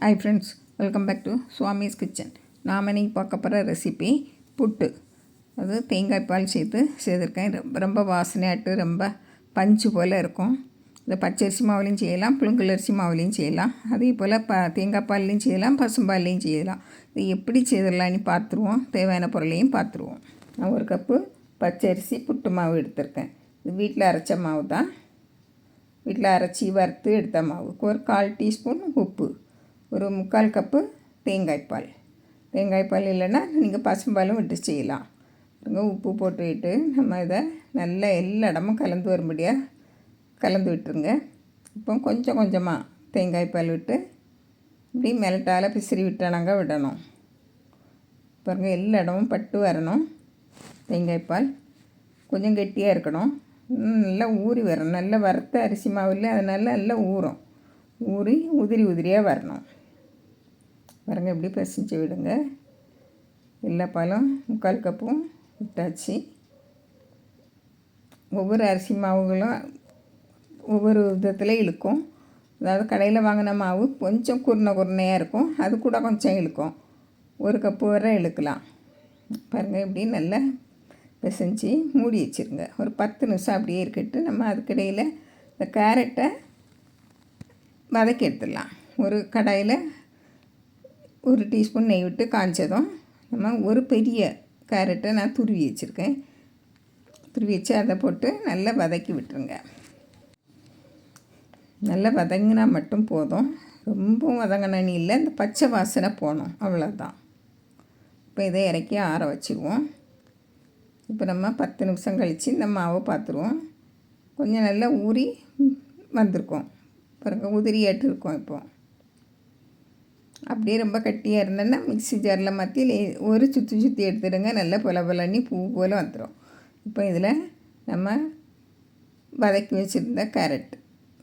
Hi friends, welcome back to Swami's kitchen. நாம் இன்றைக்கி பார்க்க போகிற ரெசிபி புட்டு. அது தேங்காய் பால் செய்திருக்கேன். ரொம்ப வாசனையாட்டு ரொம்ப பஞ்சு போல் இருக்கும். இதை பச்சரிசி மாவுலையும் செய்யலாம், புழுங்கலரிசி மாவுலையும் செய்யலாம். அதே போல் தேங்காய் பால்லையும் செய்யலாம், பசும்பால்லையும் செய்யலாம். இது எப்படி செய்திடலான்னு பார்த்துருவோம். தேவையான பொருளையும் பார்த்துருவோம். நான் 1 கப்பு பச்சரிசி புட்டு மாவு எடுத்திருக்கேன். இது வீட்டில் அரைச்ச மாவு தான். வீட்டில் அரைச்சி வறுத்து எடுத்த மாவு. ஒரு 1/4 டீஸ்பூன் உப்பு, ஒரு 3/4 கப்பு தேங்காய் பால் இல்லைன்னா நீங்கள் பசும்பாலும் விட்டு செய்யலாம். உப்பு போட்டுக்கிட்டு நம்ம இதை நல்லா எல்லா இடமும் கலந்து வரும்படியாக கலந்து விட்டுருங்க. இப்போ கொஞ்சம் கொஞ்சமாக தேங்காய் பால் விட்டு இப்படி மெல்ட்டால் பிசிறி விட்டானாங்க விடணும். பாருங்கள், எல்லா இடமும் பட்டு வரணும். தேங்காய் பால் கொஞ்சம் கெட்டியாக இருக்கணும். நல்லா ஊறி வரணும். நல்லா வறுத்த அரிசி மாவில் அதனால நல்லா ஊறி உதிரியாக வரணும். பாருங்க, இப்படி பசிச்சு விடுங்க. எல்லா பாலும் 3/4 கப்பும் விட்டாச்சு. ஒவ்வொரு அரிசி மாவுகளும் ஒவ்வொரு விதத்தில் இழுக்கும். அதாவது கடையில் வாங்கின மாவு கொஞ்சம் குருணையாக இருக்கும், அது கூட கொஞ்சம் இழுக்கும். 1 கப்பு வரை இழுக்கலாம். பாருங்கள், இப்படி நல்லா பிசைஞ்சு மூடி வச்சுருங்க. ஒரு 10 நிமிஷம் அப்படியே இருக்கட்டு. நம்ம அதுக்கிடையில் இந்த கேரட்டை வதக்கி எடுத்துடலாம். ஒரு கடாயில் 1 டீஸ்பூன் நெய் விட்டு காய்ச்சதும் நம்ம ஒரு பெரிய கேரட்டை நான் துருவி வச்சுருக்கேன். துருவி வச்சு அதை போட்டு நல்லா வதக்கி விட்டுருங்க. நல்லா வதங்கினா மட்டும் போதும், ரொம்பவும் வதங்கினு இல்லை. இந்த பச்சை வாசனை போகணும், அவ்வளோதான். இப்போ இதை இறக்கி ஆற வச்சுருவோம். இப்போ நம்ம 10 நிமிஷம் கழித்து இந்த மாவை பார்த்துருவோம். கொஞ்சம் நல்லா ஊறி வந்திருக்கோம். பாருங்கள், உதிரியாட்டு இருக்கும். இப்போ அப்படியே ரொம்ப கட்டியாக இருந்தேன்னா மிக்ஸி ஜாரில் மாற்றி ஒரு சுற்றி எடுத்துடுங்க. நல்லா பொலன்னு பூ போல் வந்துடும். இப்போ இதில் நம்ம வதக்கி வச்சுருந்த கேரட்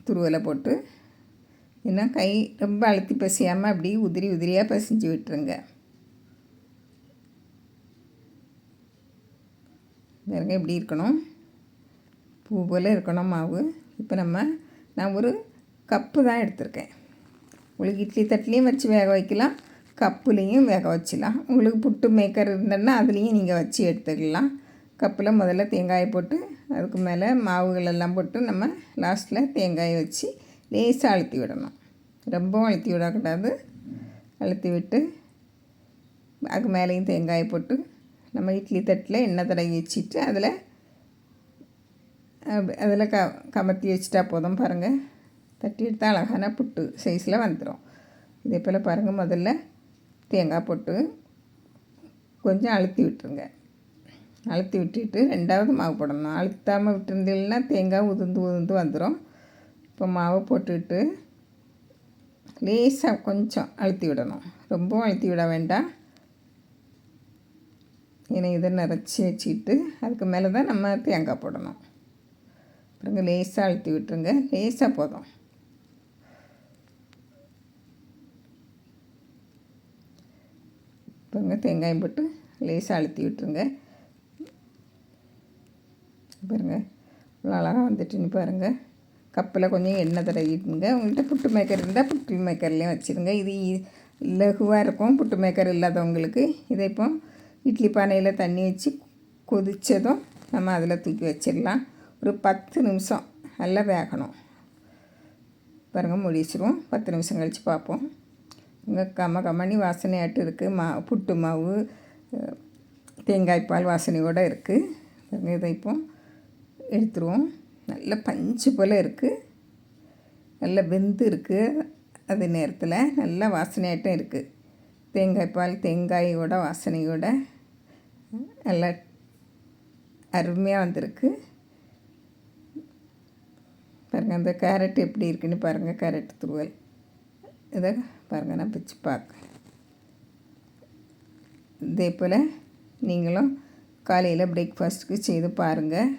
துருவலை போட்டு இன்னும் கை ரொம்ப அழுத்தி பசியாமல் அப்படி உதிரியாக பசிஞ்சு விட்டுருங்க. பாருங்க, இப்படி இருக்கணும், பூ போல் இருக்கணும் மாவு. இப்போ நான் ஒரு கப்பு தான் எடுத்திருக்கேன். உங்களுக்கு இட்லி தட்டிலையும் வச்சு வேக வைக்கலாம், கப்புலேயும் வேக வச்சிடலாம். உங்களுக்கு புட்டு மேக்கர் இருந்ததுன்னா அதுலேயும் நீங்கள் வச்சு எடுத்துக்கலாம். கப்பில் முதல்ல தேங்காயை போட்டு அதுக்கு மேலே மாவுகளெல்லாம் போட்டு நம்ம லாஸ்ட்டில் தேங்காயை வச்சு லேசாக அழுத்தி விடணும். ரொம்பவும் அழுத்தி விடக்கூடாது. அழுத்தி விட்டு அதுக்கு மேலேயும் தேங்காயை போட்டு நம்ம இட்லி தட்டில் எண்ணெய் தடவி வச்சுட்டு அதில் கமத்தி வச்சுட்டா போதும். பாருங்கள், தட்டி எடுத்தால் அழகான புட்டு சைஸில் வந்துடும். இதே போல் பாருங்கள், முதல்ல தேங்காய் போட்டு கொஞ்சம் அழுத்தி விட்டுருங்க. அழுத்தி விட்டுட்டு 2வது மாவு போடணும். அழுத்தாமல் விட்டுருந்தீங்கன்னா தேங்காய் உதிர்ந்து வந்துடும். இப்போ மாவை போட்டுவிட்டு லேசாக கொஞ்சம் அழுத்தி விடணும், ரொம்பவும் அழுத்தி விட வேண்டாம். ஏன்னா இதை நிறச்சி வச்சுக்கிட்டு அதுக்கு மேலே தான் நம்ம தேங்காய் போடணும். பாருங்க, லேசாக அழுத்தி விட்டுருங்க. லேசாக போதும். பாருங்க, தேங்காயம் போட்டு லேசாக அழுத்தி விட்டுருங்க. பாருங்கள், இவ்வளோ அழகாக வந்துட்டுன்னு பாருங்கள். கப்பில் கொஞ்சம் எண்ணெய் தடவிட்டுங்க. உங்கள்கிட்ட புட்டு மேக்கர் இருந்தால் புட்டு மேக்கர்லேயும் வச்சுருங்க. இது லகுவாக இருக்கும் புட்டு மேக்கர் இல்லாதவங்களுக்கு. இதை இப்போ இட்லி பானையில் தண்ணி வச்சு கொதித்ததும் நம்ம அதில் தூக்கி வச்சிடலாம். ஒரு 10 நிமிஷம் நல்லா வேகணும். பாருங்கள், முடிச்சிடுவோம். 10 நிமிஷம் கழித்து பார்ப்போம். இங்கே கம்மனி வாசனையாட்டு இருக்குது. புட்டு மாவு தேங்காய் பால் வாசனையோடு இருக்குது. பாருங்கள், இதை இப்போ எடுத்துருவோம். நல்ல பஞ்சு போல் இருக்குது, நல்ல வெந்து இருக்குது. அதே நேரத்தில் நல்லா வாசனையாட்டும் இருக்குது. தேங்காய் பால் தேங்காயோட வாசனையோட நல்லா அருமையாக வந்திருக்கு. பாருங்கள், அந்த கேரட் எப்படி இருக்குன்னு பாருங்கள். கேரட் துருவல் இதை பாருங்கள், நான் பிச்சு பார்க்க. இதே போல் நீங்களும் காலையில் பிரேக்ஃபாஸ்ட்டுக்கு செய்து பாருங்கள்.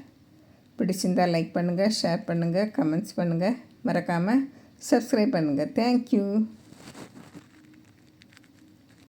பிடிச்சிருந்தால் லைக் பண்ணுங்கள், ஷேர் பண்ணுங்கள், கமெண்ட்ஸ் பண்ணுங்கள். மறக்காமல் சப்ஸ்கிரைப் பண்ணுங்கள். தேங்க்யூ.